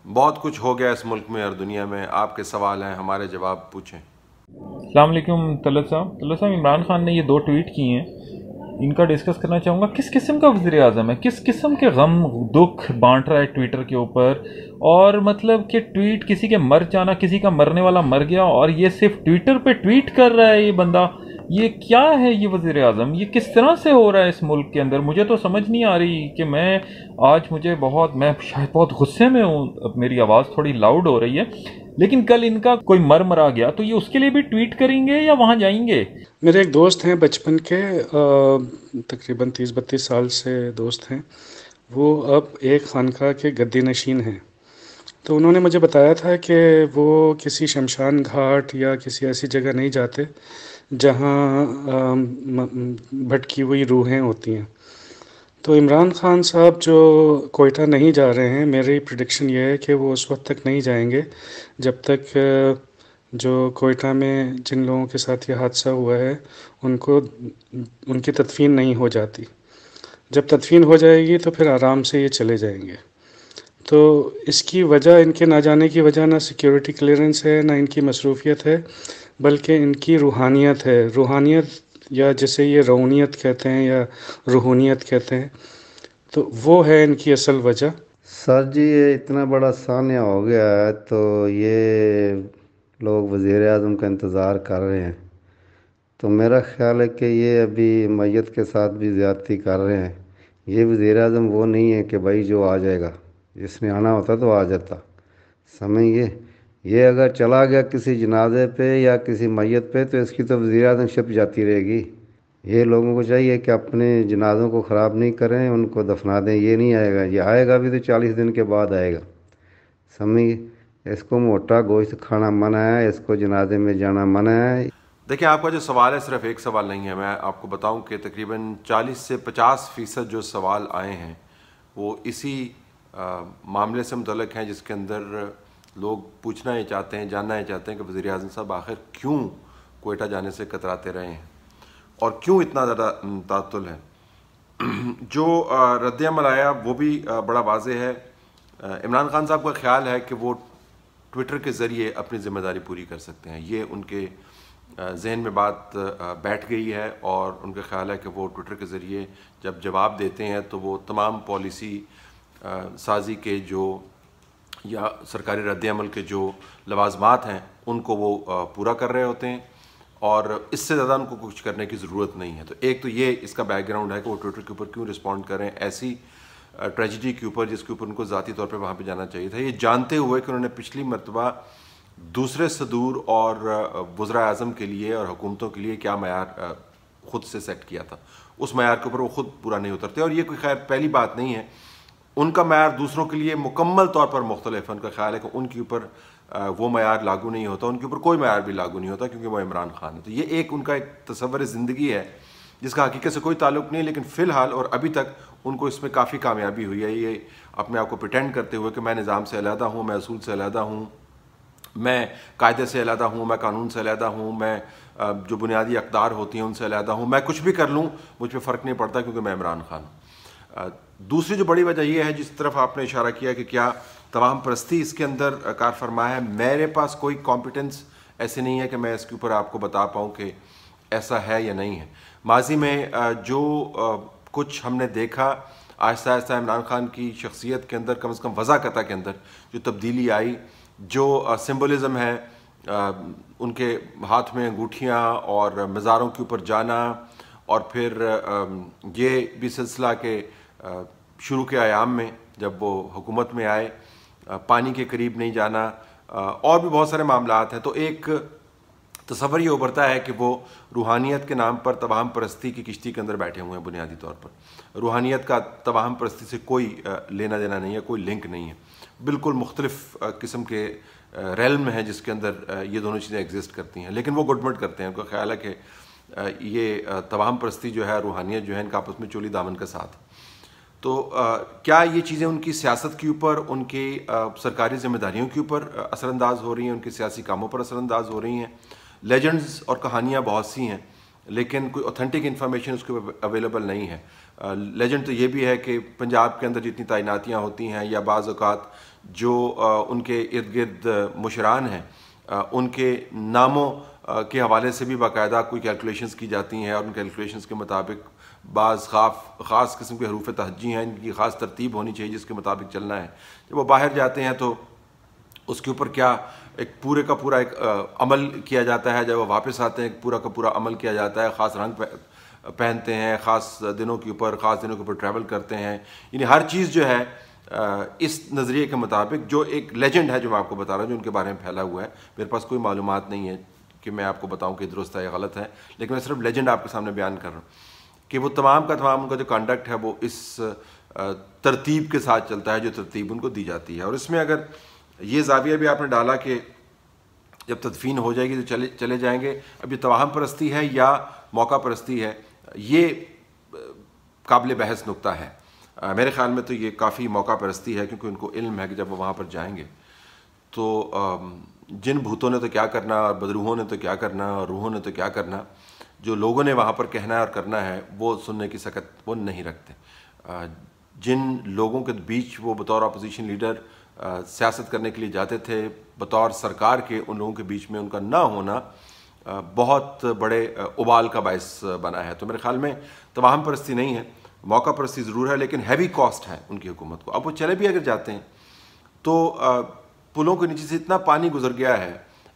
بہت کچھ ہو گیا اس ملک میں اور دنیا میں، آپ کے سوال ہیں، ہمارے جواب پوچھیں۔ السلام علیکم طلعت صاحب عمران خان نے یہ 2 ٹویٹ کیے ہیں، ان کا ڈسکس کرنا چاہوں گا۔ کس قسم کا وزیر اعظم ہے؟ کس قسم کے غم دکھ بانٹ رہا ہے ٹویٹر کے اوپر؟ اور مطلب کہ ٹویٹ کسی کے مر جانا، کسی کا مرنے والا مر گیا اور یہ صرف ٹویٹر پہ ٹویٹ کر رہا ہے یہ بندہ، یہ کیا ہے یہ وزیر اعظم؟ یہ کس طرح سے ہو رہا ہے اس ملک کے اندر؟ مجھے تو سمجھ نہیں آ رہی کہ میں شاید بہت غصے میں ہوں، اب میری آواز تھوڑی لاؤڈ ہو رہی ہے، لیکن کل ان کا کوئی مرا گیا تو یہ اس کے لیے بھی ٹویٹ کریں گے یا وہاں جائیں گے؟ میرے ایک دوست ہیں بچپن کے، تقریباً 30-32 سال سے دوست ہیں، وہ اب ایک خانقاہ کے گدی نشین ہیں۔ تو انہوں نے مجھے بتایا تھا کہ وہ کسی شمشان گھاٹ یا کسی ایسی جگہ نہیں جاتے جہاں بھٹکی ہوئی روحیں ہوتی ہیں۔ تو عمران خان صاحب جو کوئٹہ نہیں جا رہے ہیں، میری پریڈکشن یہ ہے کہ وہ اس وقت تک نہیں جائیں گے جب تک جو کوئٹہ میں جن لوگوں کے ساتھ یہ حادثہ ہوا ہے ان کی تدفین نہیں ہو جاتی۔ جب تدفین ہو جائے گی تو پھر آرام سے یہ چلے جائیں گے۔ تو اس کی وجہ، ان کے نہ جانے کی وجہ نہ سیکیورٹی کلیئرنس ہے، نہ ان کی مصروفیت ہے، بلکہ ان کی روحانیت ہے۔ روحانیت یا جسے یہ رونیت کہتے ہیں یا روحانیت کہتے ہیں، تو وہ ہے ان کی اصل وجہ۔ سر جی، یہ اتنا بڑا سانحہ ہو گیا ہے تو یہ لوگ وزیر اعظم کا انتظار کر رہے ہیں، تو میرا خیال ہے کہ یہ ابھی میت کے ساتھ بھی زیادتی کر رہے ہیں۔ یہ وزیر اعظم وہ نہیں ہے کہ بھائی جو آ جائے گا، جس نے آنا ہوتا تو آ جاتا، سمجھیے۔ یہ اگر چلا گیا کسی جنازے پہ یا کسی میت پہ تو اس کی تو وزیر اعظم شپ جاتی رہے گی۔ یہ لوگوں کو چاہیے کہ اپنے جنازوں کو خراب نہیں کریں، ان کو دفنا دیں۔ یہ نہیں آئے گا، یہ آئے گا بھی تو 40 دن کے بعد آئے گا، سمجھیے۔ اس کو موٹا گوشت کھانا منع ہے، اس کو جنازے میں جانا منع ہے۔ دیکھیں، آپ کا جو سوال ہے صرف ایک سوال نہیں ہے، میں آپ کو بتاؤں کہ تقریباً 40 سے 50% جو سوال آئے ہیں وہ اسی معاملے سے متعلق ہیں، جس کے اندر لوگ پوچھنا یہ چاہتے ہیں، جاننا یہ چاہتے ہیں کہ وزیر اعظم صاحب آخر کیوں کوئٹہ جانے سے کتراتے رہے ہیں اور کیوں اتنا زیادہ تعطل ہے۔ جو رد عمل آیا وہ بھی بڑا واضح ہے۔ عمران خان صاحب کا خیال ہے کہ وہ ٹویٹر کے ذریعے اپنی ذمہ داری پوری کر سکتے ہیں، یہ ان کے ذہن میں بات بیٹھ گئی ہے، اور ان کا خیال ہے کہ وہ ٹویٹر کے ذریعے جب جواب دیتے ہیں تو وہ تمام پالیسی سازی کے جو یا سرکاری رد عمل کے جو لوازمات ہیں ان کو وہ پورا کر رہے ہوتے ہیں، اور اس سے زیادہ ان کو کچھ کرنے کی ضرورت نہیں ہے۔ تو ایک تو یہ اس کا بیک گراؤنڈ ہے کہ وہ ٹویٹر کے اوپر کیوں رسپونڈ کریں ایسی ٹریجڈی کے اوپر جس کے اوپر ان کو ذاتی طور پہ وہاں پہ جانا چاہیے تھا، یہ جانتے ہوئے کہ انہوں نے پچھلی مرتبہ دوسرے صدور اور وزراء اعظم کے لیے اور حکومتوں کے لیے کیا معیار خود سے سیٹ کیا تھا، اس معیار کے اوپر وہ خود پورا نہیں اترتے۔ اور یہ کوئی خیر پہلی بات نہیں ہے، ان کا معیار دوسروں کے لیے مکمل طور پر مختلف ہے۔ ان کا خیال ہے کہ ان کے اوپر وہ معیار لاگو نہیں ہوتا، ان کے اوپر کوئی معیار بھی لاگو نہیں ہوتا کیونکہ وہ عمران خان ہے۔ تو یہ ایک ان کا ایک تصور زندگی ہے جس کا حقیقت سے کوئی تعلق نہیں، لیکن فی الحال اور ابھی تک ان کو اس میں کافی کامیابی ہوئی ہے، یہ اپنے آپ کو پریٹینڈ کرتے ہوئے کہ میں نظام سے علیحدہ ہوں، میں اصول سے علیحدہ ہوں، میں قاعدے سے علیحدہ ہوں، میں قانون سے علیحدہ ہوں، میں جو بنیادی اقدار ہوتی ہیں ان سے علیحدہ ہوں، میں کچھ بھی کر لوں مجھ پہ فرق نہیں پڑتا کیونکہ میں عمران خان ہوں۔ دوسری جو بڑی وجہ یہ ہے جس طرف آپ نے اشارہ کیا کہ کیا تمام پرستی اس کے اندر کار فرما ہے، میرے پاس کوئی کمپیٹنس ایسے نہیں ہے کہ میں اس کے اوپر آپ کو بتا پاؤں کہ ایسا ہے یا نہیں ہے۔ ماضی میں جو کچھ ہم نے دیکھا، آہستہ آہستہ عمران خان کی شخصیت کے اندر کم از کم وضاحت کے اندر جو تبدیلی آئی، جو سمبولزم ہے، ان کے ہاتھ میں انگوٹھیاں اور مزاروں کے اوپر جانا، اور پھر یہ بھی سلسلہ کہ شروع کے ایام میں جب وہ حکومت میں آئے پانی کے قریب نہیں جانا، اور بھی بہت سارے معاملات ہیں۔ تو ایک تصور یہ ابھرتا ہے کہ وہ روحانیت کے نام پر توہم پرستی کی کشتی کے اندر بیٹھے ہوئے ہیں۔ بنیادی طور پر روحانیت کا توہم پرستی سے کوئی لینا دینا نہیں ہے، کوئی لنک نہیں ہے، بالکل مختلف قسم کے ریلم ہیں جس کے اندر یہ دونوں چیزیں ایگزسٹ کرتی ہیں، لیکن وہ گڈمٹ کرتے ہیں۔ ان کا خیال ہے کہ یہ توہم پرستی جو ہے، روحانیت جو ہے، ان کا آپس میں چولی دامن کا ساتھ۔ تو کیا یہ چیزیں ان کی سیاست کے اوپر، ان کی سرکاری ذمہ داریوں کے اوپر اثر انداز ہو رہی ہیں، ان کے سیاسی کاموں پر اثر انداز ہو رہی ہیں؟ لیجنڈز اور کہانیاں بہت سی ہیں لیکن کوئی اوتھینٹک انفارمیشن اس کے اویلیبل نہیں ہے۔ لیجنڈ تو یہ بھی ہے کہ پنجاب کے اندر جتنی تعیناتیاں ہوتی ہیں یا بعض اوقات جو ان کے ارد گرد مشران ہیں ان کے ناموں کے حوالے سے بھی باقاعدہ کوئی کیلکولیشنز کی جاتی ہیں، اور ان کیلکولیشنز کے مطابق بعض خاص قسم کے حروف تہجی ہیں، ان کی خاص ترتیب ہونی چاہیے جس کے مطابق چلنا ہے۔ جب وہ باہر جاتے ہیں تو اس کے اوپر کیا ایک پورے کا پورا ایک عمل کیا جاتا ہے، جب وہ واپس آتے ہیں ایک پورا کا پورا عمل کیا جاتا ہے، خاص رنگ پہنتے ہیں، خاص دنوں کے اوپر ٹریول کرتے ہیں، یعنی ہر چیز جو ہے اس نظریے کے مطابق، جو ایک لیجنڈ ہے جو میں آپ کو بتا رہا ہوں، جو ان کے بارے میں پھیلا ہوا ہے، میرے پاس کوئی معلومات نہیں ہے کہ میں آپ کو بتاؤں کہ درست ہے یا غلط ہے، لیکن میں صرف لیجنڈ آپ کے سامنے بیان کر رہا ہوں کہ وہ تمام کا تمام ان کا جو کنڈکٹ ہے وہ اس ترتیب کے ساتھ چلتا ہے جو ترتیب ان کو دی جاتی ہے۔ اور اس میں اگر یہ زاویہ بھی آپ نے ڈالا کہ جب تدفین ہو جائے گی تو چلے جائیں گے، اب یہ توہم پرستی ہے یا موقع پرستی ہے، یہ قابل بحث نقطہ ہے۔ میرے خیال میں تو یہ کافی موقع پرستی ہے، کیونکہ ان کو علم ہے کہ جب وہ وہاں پر جائیں گے تو جن بھوتوں نے تو کیا کرنا، اور بدروحوں نے تو کیا کرنا، اور روحوں نے تو کیا کرنا، جو لوگوں نے وہاں پر کہنا ہے اور کرنا ہے وہ سننے کی سکت وہ نہیں رکھتے۔ جن لوگوں کے بیچ وہ بطور اپوزیشن لیڈر سیاست کرنے کے لیے جاتے تھے، بطور سرکار کے ان لوگوں کے بیچ میں ان کا نہ ہونا بہت بڑے ابال کا باعث بنا ہے۔ تو میرے خیال میں توہم پرستی نہیں ہے، موقع پرستی ضرور ہے، لیکن ہیوی کاسٹ ہے ان کی حکومت کو۔ اب وہ چلے بھی اگر جاتے ہیں تو پلوں کے نیچے سے اتنا پانی گزر گیا ہے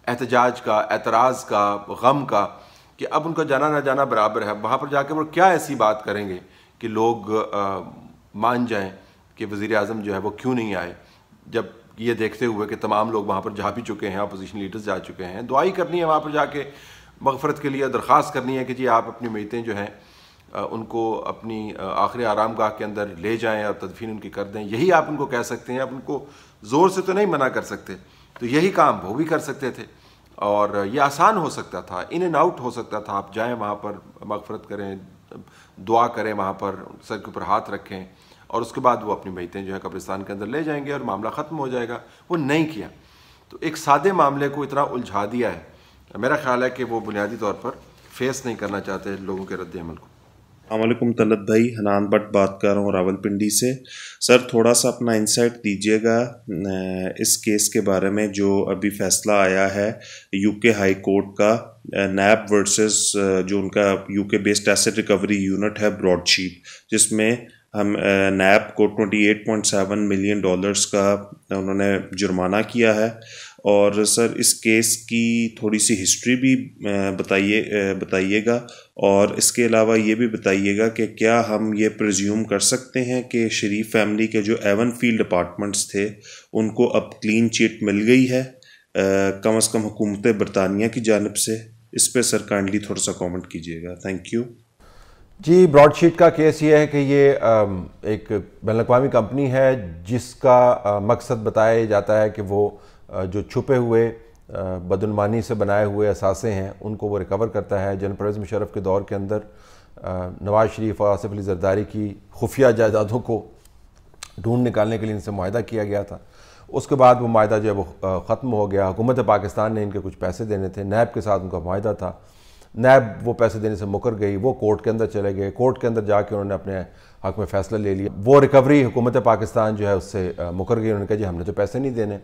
احتجاج کا، اعتراض کا، غم کا، کہ اب ان کا جانا نہ جانا برابر ہے۔ وہاں پر جا کے وہ کیا ایسی بات کریں گے کہ لوگ مان جائیں کہ وزیر اعظم جو ہے وہ کیوں نہیں آئے، جب یہ دیکھتے ہوئے کہ تمام لوگ وہاں پر جا بھی چکے ہیں، اپوزیشن لیڈرز جا چکے ہیں۔ دعائی کرنی ہے وہاں پر جا کے، مغفرت کے لیے درخواست کرنی ہے کہ جی آپ اپنی میتیں جو ہیں ان کو اپنی آخری آرام گاہ کے اندر لے جائیں اور تدفین ان کی کر دیں، یہی آپ ان کو کہہ سکتے ہیں۔ آپ ان کو زور سے تو نہیں منع کر سکتے، تو یہی کام وہ بھی کر سکتے تھے، اور یہ آسان ہو سکتا تھا، ان اینڈ آؤٹ ہو سکتا تھا۔ آپ جائیں وہاں پر، مغفرت کریں، دعا کریں، وہاں پر سر کے اوپر ہاتھ رکھیں، اور اس کے بعد وہ اپنی میتیں جو ہے قبرستان کے اندر لے جائیں گے اور معاملہ ختم ہو جائے گا۔ وہ نہیں کیا، تو ایک سادے معاملے کو اتنا الجھا دیا ہے۔ میرا خیال ہے کہ وہ بنیادی طور پر فیس نہیں کرنا چاہتے لوگوں کے رد عمل کو۔ السلام علیکم طلعت بھائی، حنان بٹ بات کر رہا ہوں راول پنڈی سے۔ سر تھوڑا سا اپنا انسائٹ دیجیے گا اس کیس کے بارے میں جو ابھی فیصلہ آیا ہے یو کے ہائی کورٹ کا، نیب ورسز جو ان کا یو کے بیسڈ ایسٹ ریکوری یونٹ ہے براڈ شیٹ، جس میں ہم نیب کو $28.7 ملین کا انہوں نے جرمانہ کیا ہے۔ اور سر اس کیس کی تھوڑی سی ہسٹری بھی بتائیے گا، اور اس کے علاوہ یہ بھی بتائیے گا کہ کیا ہم یہ پریزیوم کر سکتے ہیں کہ شریف فیملی کے جو ایون فیلڈ اپارٹمنٹس تھے ان کو اب کلین چٹ مل گئی ہے کم از کم حکومت برطانیہ کی جانب سے؟ اس پہ سر کائنڈلی تھوڑا سا کامنٹ کیجیے گا، تھینک یو۔ جی، براڈ شیٹ کا کیس یہ ہے کہ یہ ایک بین الاقوامی کمپنی ہے جس کا مقصد بتایا جاتا ہے کہ وہ جو چھپے ہوئے بدعنوانی سے بنائے ہوئے اثاثے ہیں ان کو وہ ریکور کرتا ہے۔ جنرل پرویز مشرف کے دور کے اندر نواز شریف اور آصف علی زرداری کی خفیہ جائیدادوں کو ڈھونڈ نکالنے کے لیے ان سے معاہدہ کیا گیا تھا۔ اس کے بعد وہ معاہدہ جو ہے وہ ختم ہو گیا۔ حکومت پاکستان نے ان کے کچھ پیسے دینے تھے، نیب کے ساتھ ان کا معاہدہ تھا، نیب وہ پیسے دینے سے مکر گئی، وہ کورٹ کے اندر چلے گئے، کورٹ کے اندر جا کے انہوں نے اپنے حق میں فیصلہ لے لیا۔ وہ ریکوری حکومت پاکستان جو ہے اس سے مکر گئی، انہوں نے کہا جی ہم نے تو پیسے نہیں دینے۔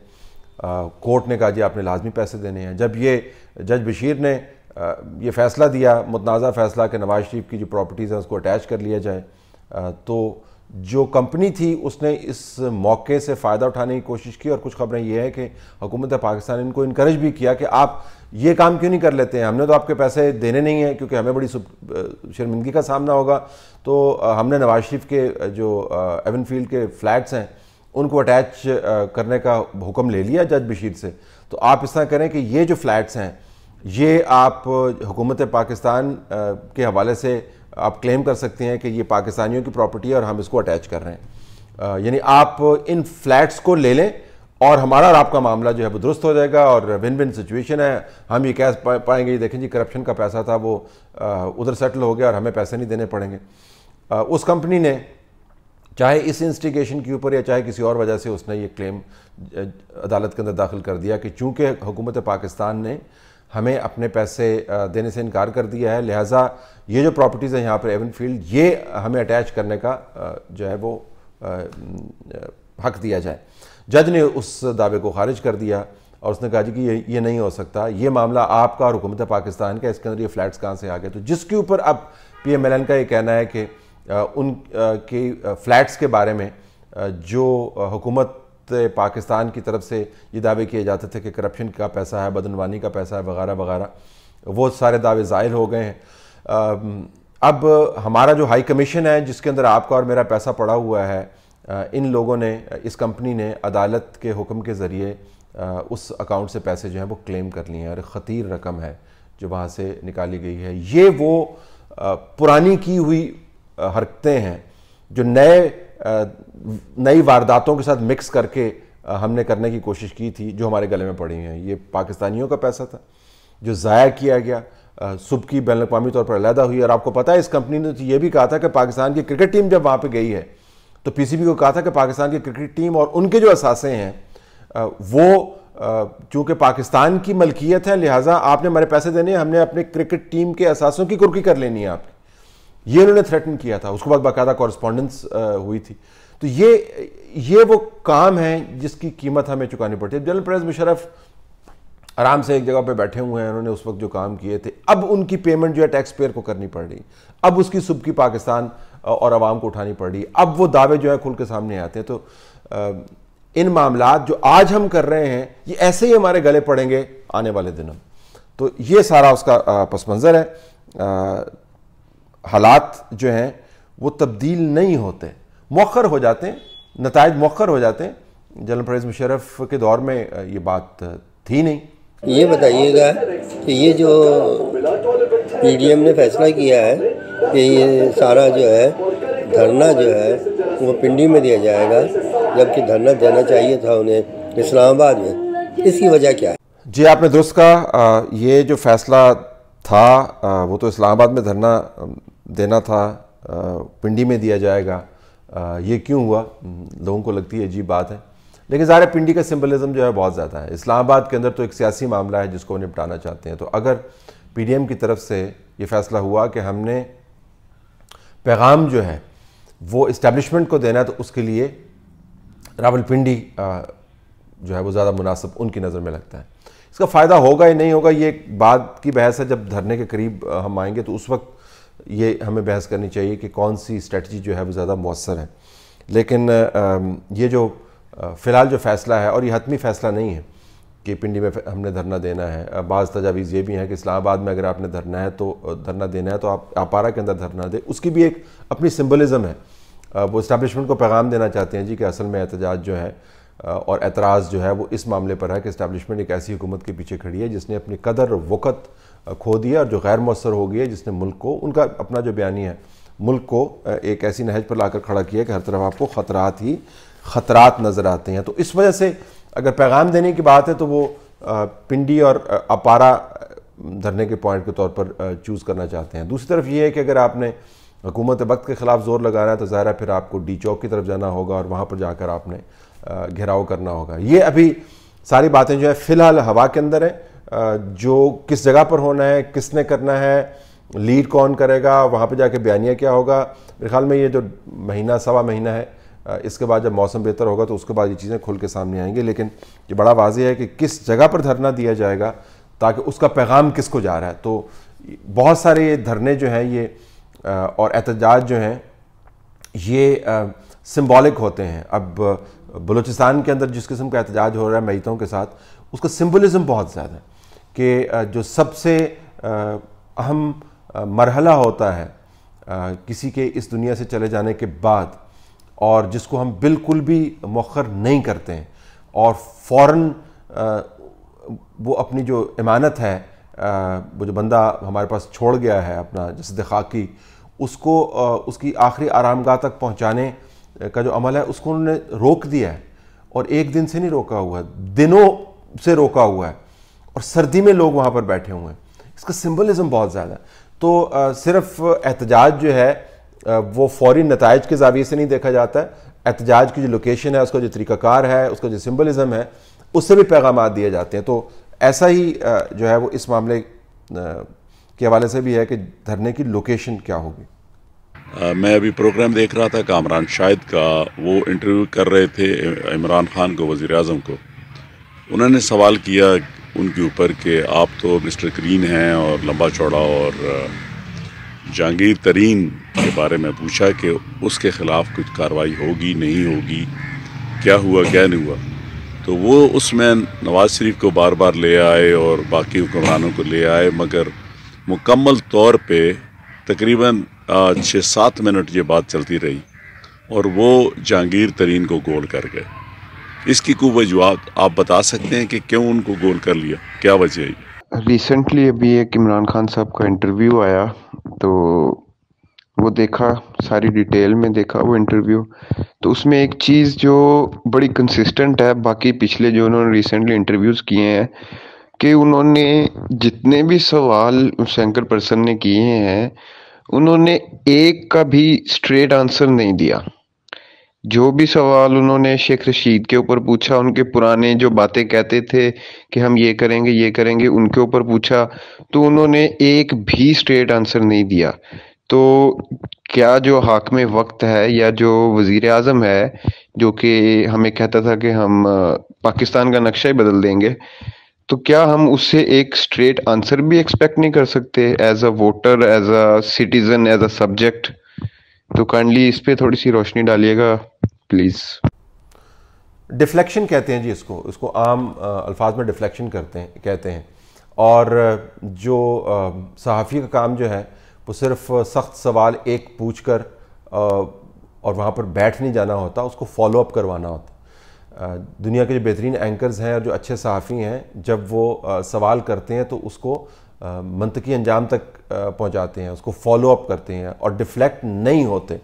کورٹ نے کہا جی آپ نے لازمی پیسے دینے ہیں۔ جب یہ جج بشیر نے یہ فیصلہ دیا، متنازع فیصلہ کہ نواز شریف کی جو پراپرٹیز ہیں اس کو اٹیچ کر لیا جائے، تو جو کمپنی تھی اس نے اس موقع سے فائدہ اٹھانے کی کوشش کی، اور کچھ خبریں یہ ہے کہ حکومت پاکستان نے ان کو انکریج بھی کیا کہ آپ یہ کام کیوں نہیں کر لیتے ہیں، ہم نے تو آپ کے پیسے دینے نہیں ہیں کیونکہ ہمیں بڑی شرمندگی کا سامنا ہوگا، تو ہم نے نواز شریف کے جو ایون فیلڈ کے فلیٹس ہیں ان کو اٹیچ کرنے کا حکم لے لیا جج بشیر سے۔ تو آپ اس طرح کریں کہ یہ جو فلیٹس ہیں یہ آپ حکومت پاکستان کے حوالے سے آپ کلیم کر سکتے ہیں کہ یہ پاکستانیوں کی پراپرٹی ہے اور ہم اس کو اٹیچ کر رہے ہیں، یعنی آپ ان فلیٹس کو لے لیں اور ہمارا اور آپ کا معاملہ جو ہے وہ درست ہو جائے گا، اور ون ون سچویشن ہے۔ ہم یہ کہہ پائیں گے دیکھیں جی کرپشن کا پیسہ تھا وہ ادھر سیٹل ہو گیا اور ہمیں پیسے نہیں دینے پڑیں گے۔ اس کمپنی نے چاہے اس انسٹیگیشن کے اوپر یا چاہے کسی اور وجہ سے اس نے یہ کلیم عدالت کے اندر داخل کر دیا کہ چونکہ حکومت پاکستان نے ہمیں اپنے پیسے دینے سے انکار کر دیا ہے، لہٰذا یہ جو پراپرٹیز ہیں یہاں پر ایون فیلڈ یہ ہمیں اٹیچ کرنے کا جو ہے وہ حق دیا جائے۔ جج نے اس دعوے کو خارج کر دیا اور اس نے کہا جی کہ یہ نہیں ہو سکتا، یہ معاملہ آپ کا اور حکومت پاکستان کا، اس کے اندر یہ فلیٹس کہاں سے آ گئے. تو جس کے اوپر اب پی ایم ایل این کا یہ کہنا ہے کہ ان کے فلیٹس کے بارے میں جو حکومت پاکستان کی طرف سے یہ دعوے کیے جاتے تھے کہ کرپشن کا پیسہ ہے، بدعنوانی کا پیسہ ہے وغیرہ وغیرہ، وہ سارے دعوے زائل ہو گئے ہیں. اب ہمارا جو ہائی کمیشن ہے جس کے اندر آپ کا اور میرا پیسہ پڑا ہوا ہے، ان لوگوں نے، اس کمپنی نے عدالت کے حکم کے ذریعے اس اکاؤنٹ سے پیسے جو ہیں وہ کلیم کر لیے ہیں، اور ایک خطیر رقم ہے جو وہاں سے نکالی گئی ہے. یہ وہ پرانی کی ہوئی حرکتیں ہیں جو نئی وارداتوں کے ساتھ مکس کر کے ہم نے کرنے کی کوشش کی تھی، جو ہمارے گلے میں پڑی ہیں. یہ پاکستانیوں کا پیسہ تھا جو ضائع کیا گیا. صبح کی بین الاقوامی طور پر علیحدہ ہوئی، اور آپ کو پتہ ہے اس کمپنی نے یہ بھی کہا تھا کہ پاکستان کی کرکٹ ٹیم جب وہاں پہ گئی ہے تو پی سی بی کو کہا تھا کہ پاکستان کی کرکٹ ٹیم اور ان کے جو اثاثے ہیں وہ چونکہ پاکستان کی ملکیت ہے، لہٰذا آپ نے ہمارے پیسے دینے ہیں، ہم نے اپنے کرکٹ ٹیم کے اثاثوں کی کرکی کر لینی ہے آپ کی. یہ انہوں نے تھریٹن کیا تھا. اس کے بعد باقاعدہ کورسپونڈنس ہوئی تھی. تو یہ وہ کام ہے جس کی قیمت ہمیں چکانی پڑتی ہے. جنرل پرویز مشرف آرام سے ایک جگہ پہ بیٹھے ہوئے ہیں، انہوں نے اس وقت جو کام کیے تھے، اب ان کی پیمنٹ جو ہے ٹیکس پیئر کو کرنی پڑ رہی، اب اس کی صبح کی پاکستان اور عوام کو اٹھانی پڑ رہی. اب وہ دعوے جو ہیں کھل کے سامنے آتے ہیں. تو ان معاملات جو آج ہم کر رہے ہیں یہ ایسے ہی ہمارے گلے پڑیں گے آنے والے دنوں. تو یہ سارا اس کا پس منظر ہے. حالات جو ہیں وہ تبدیل نہیں ہوتے، مؤخر ہو جاتے ہیں، نتائج مؤخر ہو جاتے ہیں. جنرل پرویز مشرف کے دور میں یہ بات تھی نہیں. یہ بتائیے گا کہ یہ جو پی ڈی ایم نے فیصلہ کیا ہے کہ یہ سارا جو ہے دھرنا جو ہے وہ پنڈی میں دیا جائے گا، جبکہ دھرنا دینا چاہیے تھا انہیں اسلام آباد میں، اس کی وجہ کیا ہے؟ جی آپ نے درست کہا، یہ جو فیصلہ تھا وہ تو اسلام آباد میں دھرنا دینا تھا، پنڈی میں دیا جائے گا. یہ کیوں ہوا؟ لوگوں کو لگتی ہے عجیب بات ہے، لیکن ظاہر ہے پنڈی کا سمبلزم جو ہے بہت زیادہ ہے. اسلام آباد کے اندر تو ایک سیاسی معاملہ ہے جس کو نپٹانا چاہتے ہیں. تو اگر پی ڈی ایم کی طرف سے یہ فیصلہ ہوا کہ ہم نے پیغام جو ہے وہ اسٹیبلشمنٹ کو دینا ہے تو اس کے لیے راول پنڈی جو ہے وہ زیادہ مناسب ان کی نظر میں لگتا ہے. اس کا فائدہ ہوگا یا نہیں ہوگا یہ ایک بات کی بحث ہے. جب دھرنے کے قریب ہم آئیں گے تو اس وقت یہ ہمیں بحث کرنی چاہیے کہ کون سی اسٹریٹجی جو ہے وہ زیادہ مؤثر ہے. لیکن یہ جو فی الحال جو فیصلہ ہے، اور یہ حتمی فیصلہ نہیں ہے کہ پنڈی میں ہم نے دھرنا دینا ہے. بعض تجاویز یہ بھی ہیں کہ اسلام آباد میں اگر آپ نے دھرنا دینا ہے تو آپ اپارا کے اندر دھرنا دیں. اس کی بھی ایک اپنی سمبلزم ہے. وہ اسٹیبلشمنٹ کو پیغام دینا چاہتے ہیں جی کہ اصل میں احتجاج جو ہے اور اعتراض جو ہے وہ اس معاملے پر ہے کہ اسٹیبلشمنٹ ایک ایسی حکومت کے پیچھے کھڑی ہے جس نے اپنی قدر وقت کھو دیا اور جو غیر مؤثر ہو گئی ہے، جس نے ملک کو، ان کا اپنا جو بیانیہ ہے، ملک کو ایک ایسی نہج پر لا کر کھڑا کیا کہ ہر طرف آپ کو خطرات ہی خطرات نظر آتے ہیں. تو اس وجہ سے اگر پیغام دینے کی بات ہے تو وہ پنڈی اور اپارا دھرنے کے پوائنٹ کے طور پر چوز کرنا چاہتے ہیں. دوسری طرف یہ ہے کہ اگر آپ نے حکومت وقت کے خلاف زور لگانا ہے تو ظاہر ہے پھر آپ کو ڈی چوک کی طرف جانا ہوگا اور وہاں پر جا کر آپ نے گھیراؤ کرنا ہوگا. یہ ابھی ساری باتیں جو ہے فی الحال ہوا کے اندر ہیں. جو کس جگہ پر ہونا ہے، کس نے کرنا ہے، لیڈ کون کرے گا، وہاں پہ جا کے بیانیہ کیا ہوگا، میرے خیال میں یہ جو مہینہ سوا مہینہ ہے اس کے بعد جب موسم بہتر ہوگا تو اس کے بعد یہ چیزیں کھل کے سامنے آئیں گی. لیکن یہ بڑا واضح ہے کہ کس جگہ پر دھرنا دیا جائے گا تاکہ اس کا پیغام کس کو جا رہا ہے. تو بہت سارے یہ دھرنے جو ہیں یہ اور احتجاج جو ہیں یہ سمبولک ہوتے ہیں. اب بلوچستان کے اندر جس قسم کا احتجاج ہو رہا ہے میتوں کے ساتھ، اس کا سمبلزم بہت زیادہ ہے کہ جو سب سے اہم مرحلہ ہوتا ہے کسی کے اس دنیا سے چلے جانے کے بعد، اور جس کو ہم بالکل بھی مؤخر نہیں کرتے ہیں، اور فوراً وہ اپنی جو امانت ہے، وہ جو بندہ ہمارے پاس چھوڑ گیا ہے اپنا جسد خاکی، اس کو اس کی آخری آرامگاہ تک پہنچانے کا جو عمل ہے اس کو انہوں نے روک دیا ہے. اور ایک دن سے نہیں روکا ہوا ہے، دنوں سے روکا ہوا ہے، اور سردی میں لوگ وہاں پر بیٹھے ہوئے ہیں. اس کا سمبلزم بہت زیادہ ہے. تو صرف احتجاج جو ہے وہ فوری نتائج کے زاویے سے نہیں دیکھا جاتا ہے. احتجاج کی جو لوکیشن ہے، اس کا جو طریقہ کار ہے، اس کا جو سمبلزم ہے، اس سے بھی پیغامات دیے جاتے ہیں. تو ایسا ہی جو ہے وہ اس معاملے کے حوالے سے بھی ہے کہ دھرنے کی لوکیشن کیا ہوگی. میں ابھی پروگرام دیکھ رہا تھا کامران شاہد کا، وہ انٹرویو کر رہے تھے عمران خان کو، وزیر اعظم کو. انہوں نے سوال کیا ان کے اوپر کہ آپ تو مسٹر گرین ہیں اور لمبا چوڑا، اور جہانگیر ترین کے بارے میں پوچھا کہ اس کے خلاف کچھ کارروائی ہوگی نہیں ہوگی، کیا ہوا کیا نہیں ہوا. تو وہ اس میں نواز شریف کو بار بار لے آئے اور باقی حکمرانوں کو لے آئے، مگر مکمل طور پہ تقریباً 6-7 منٹ یہ بات چلتی رہی اور وہ جہانگیر ترین کو گول کر گئے. اس کی کوئی وجوہات آپ بتا سکتے ہیں کہ کیوں ان کو گول کر لیا، کیا وجہ ہے؟ ریسنٹلی ابھی ایک عمران خان صاحب کا انٹرویو آیا تو وہ دیکھا، ساری ڈیٹیل میں دیکھا وہ انٹرویو. تو اس میں ایک چیز جو بڑی کنسسٹنٹ ہے باقی پچھلے جو انہوں نے ریسنٹلی انٹرویوز کیے ہیں، کہ انہوں نے جتنے بھی سوال اس اینکر پرسن نے کیے ہیں انہوں نے ایک کا بھی اسٹریٹ آنسر نہیں دیا. جو بھی سوال انہوں نے شیخ رشید کے اوپر پوچھا، ان کے پرانے جو باتیں کہتے تھے کہ ہم یہ کریں گے یہ کریں گے، ان کے اوپر پوچھا تو انہوں نے ایک بھی اسٹریٹ آنسر نہیں دیا. تو کیا جو حاکم وقت ہے یا جو وزیر اعظم ہے جو کہ ہمیں کہتا تھا کہ ہم پاکستان کا نقشہ ہی بدل دیں گے، تو کیا ہم اس سے ایک اسٹریٹ آنسر بھی ایکسپیکٹ نہیں کر سکتے as a voter, as a citizen, as a subject? تو کائنڈلی اس پہ تھوڑی سی روشنی ڈالیے گا پلیز. ڈیفلیکشن کہتے ہیں جی اس کو عام الفاظ میں ڈیفلیکشن کہتے ہیں. اور جو صحافی کا کام جو ہے وہ صرف سخت سوال ایک پوچھ کر اور وہاں پر بیٹھ نہیں جانا ہوتا، اس کو فالو اپ کروانا ہوتا. دنیا کے جو بہترین اینکرز ہیں اور جو اچھے صحافی ہیں، جب وہ سوال کرتے ہیں تو اس کو منطقی انجام تک پہنچاتے ہیں، اس کو فالو اپ کرتے ہیں اور ڈیفلیکٹ نہیں ہوتے.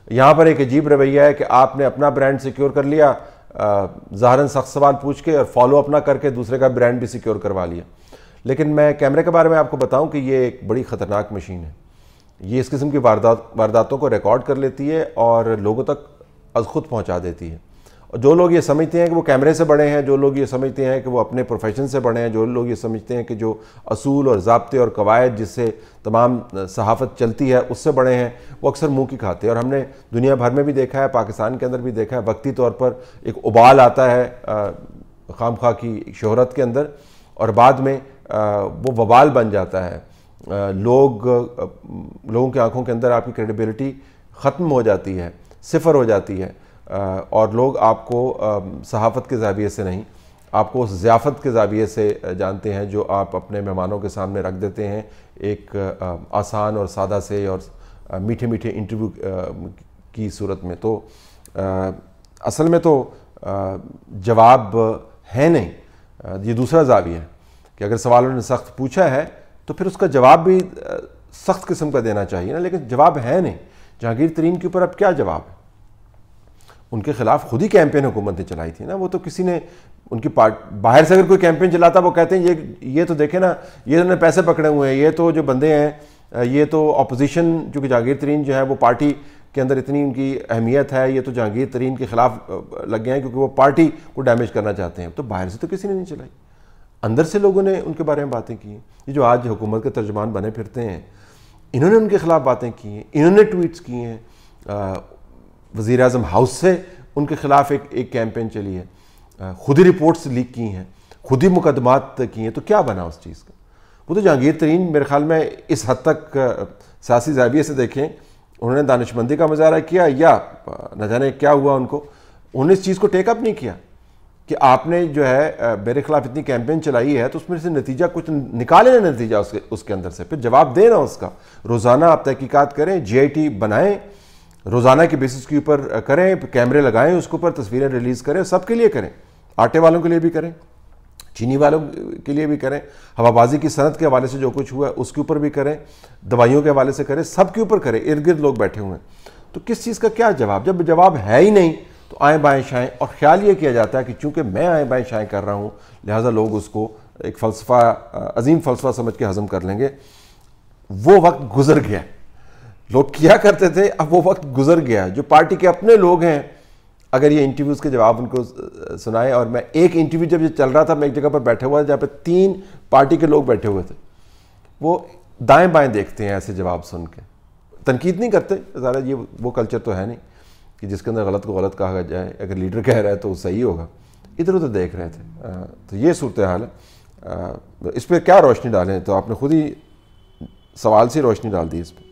یہاں پر ایک عجیب رویہ ہے کہ آپ نے اپنا برانڈ سیکیور کر لیا ظاہراً سخت سوال پوچھ کے، اور فالو اپ نہ کر کے دوسرے کا برانڈ بھی سیکیور کروا لیا. لیکن میں کیمرے کے بارے میں آپ کو بتاؤں کہ یہ ایک بڑی خطرناک مشین ہے. یہ اس قسم کی وارداتوں کو ریکارڈ کر لیتی ہے اور لوگوں تک از خود پہنچا دیتی ہے. اور جو لوگ یہ سمجھتے ہیں کہ وہ کیمرے سے بڑے ہیں، جو لوگ یہ سمجھتے ہیں کہ وہ اپنے پروفیشن سے بڑے ہیں، جو لوگ یہ سمجھتے ہیں کہ جو اصول اور ضابطے اور قواعد جس سے تمام صحافت چلتی ہے اس سے بڑے ہیں، وہ اکثر منہ کی کھاتے ہیں. اور ہم نے دنیا بھر میں بھی دیکھا ہے، پاکستان کے اندر بھی دیکھا ہے، وقتی طور پر ایک ابال آتا ہے خام خواہ کی شہرت کے اندر، اور بعد میں وہ وبال بن جاتا ہے. لوگوں کی آنکھوں کے اندر آپ کی کریڈیبلٹی ختم ہو جاتی ہے، صفر ہو جاتی ہے، اور لوگ آپ کو صحافت کے زاویے سے نہیں، آپ کو اس ضیافت کے زاویے سے جانتے ہیں جو آپ اپنے مہمانوں کے سامنے رکھ دیتے ہیں ایک آسان اور سادہ سے اور میٹھے میٹھے انٹرویو کی صورت میں. تو اصل میں تو جواب ہے نہیں. یہ دوسرا زاویہ ہے کہ اگر سوالوں نے سخت پوچھا ہے تو پھر اس کا جواب بھی سخت قسم کا دینا چاہیے نا، لیکن جواب ہے نہیں. جہانگیر ترین کے اوپر اب کیا جواب ہے؟ ان کے خلاف خود ہی کیمپین حکومت نے چلائی تھی نا. وہ تو کسی نے ان کی باہر سے اگر کوئی کیمپین چلاتا وہ کہتے ہیں یہ تو دیکھیں نا، یہ انہوں نے پیسے پکڑے ہوئے ہیں، یہ تو جو بندے ہیں، یہ تو اپوزیشن جو کہ جہانگیر ترین جو ہے وہ پارٹی کے اندر اتنی ان کی اہمیت ہے، یہ تو جہانگیر ترین کے خلاف لگ گئے ہیں کیونکہ وہ پارٹی کو ڈیمیج کرنا چاہتے ہیں. تو باہر سے تو کسی نے نہیں چلائی، اندر سے لوگوں نے ان کے بارے میں باتیں کی ہیں. یہ جو آج حکومت کے ترجمان بنے پھرتے ہیں، انہوں نے ان کے خلاف باتیں کی ہیں، انہوں نے ٹویٹس کی ہیں. وزیر اعظم ہاؤس سے ان کے خلاف ایک کیمپین چلی ہے، خود ہی رپورٹس لیک کی ہیں، خود ہی مقدمات کی ہیں. تو کیا بنا اس چیز کا؟ وہ تو جہانگیر ترین میرے خیال میں اس حد تک سیاسی زاویے سے دیکھیں، انہوں نے دانش مندی کا مظاہرہ کیا یا نہ جانے کیا ہوا ان کو، انہوں نے اس چیز کو ٹیک اپ نہیں کیا کہ آپ نے جو ہے میرے خلاف اتنی کیمپین چلائی ہے تو اس میں سے نتیجہ کچھ نکالیں نا، نتیجہ اس کے اندر سے پھر جواب دیں نا اس کا. روزانہ آپ تحقیقات کریں، جی آئی ٹی بنائیں، روزانہ کے بیسس کے اوپر کریں، کیمرے لگائیں، اس کے اوپر تصویریں ریلیز کریں، سب کے لیے کریں، آٹے والوں کے لیے بھی کریں، چینی والوں کے لیے بھی کریں، ہوا بازی کی صنعت کے حوالے سے جو کچھ ہوا ہے اس کے اوپر بھی کریں، دوائیوں کے حوالے سے کریں، سب کے اوپر کریں. ارد گرد لوگ بیٹھے ہوئے ہیں، تو کس چیز کا کیا جواب؟ جب جواب ہے ہی نہیں تو آئیں بائیں شائیں، اور خیال یہ کیا جاتا ہے کہ چونکہ میں آئیں بائیں شائیں کر رہا ہوں لہٰذا لوگ اس کو ایک فلسفہ، عظیم فلسفہ سمجھ کے ہضم کر لیں گے. وہ وقت گزر گیا، لوگ کیا کرتے تھے، اب وہ وقت گزر گیا. جو پارٹی کے اپنے لوگ ہیں اگر یہ انٹرویوز کے جواب ان کو سنائیں، اور میں ایک انٹرویو جب یہ چل رہا تھا میں ایک جگہ پر بیٹھے ہوا جہاں پہ 3 پارٹی کے لوگ بیٹھے ہوئے تھے، وہ دائیں بائیں دیکھتے ہیں ایسے جواب سن کے. تنقید نہیں کرتے، ظاہر یہ وہ کلچر تو ہے نہیں کہ جس کے اندر غلط کو غلط کہا جائے، اگر لیڈر کہہ رہا ہے تو وہ صحیح ہوگا، ادھر ادھر دیکھ رہے تھے. تو یہ صورتحال ہے. اس پہ کیا روشنی ڈالیں؟ تو آپ نے خود ہی سوال سے روشنی ڈال دی اس پہ.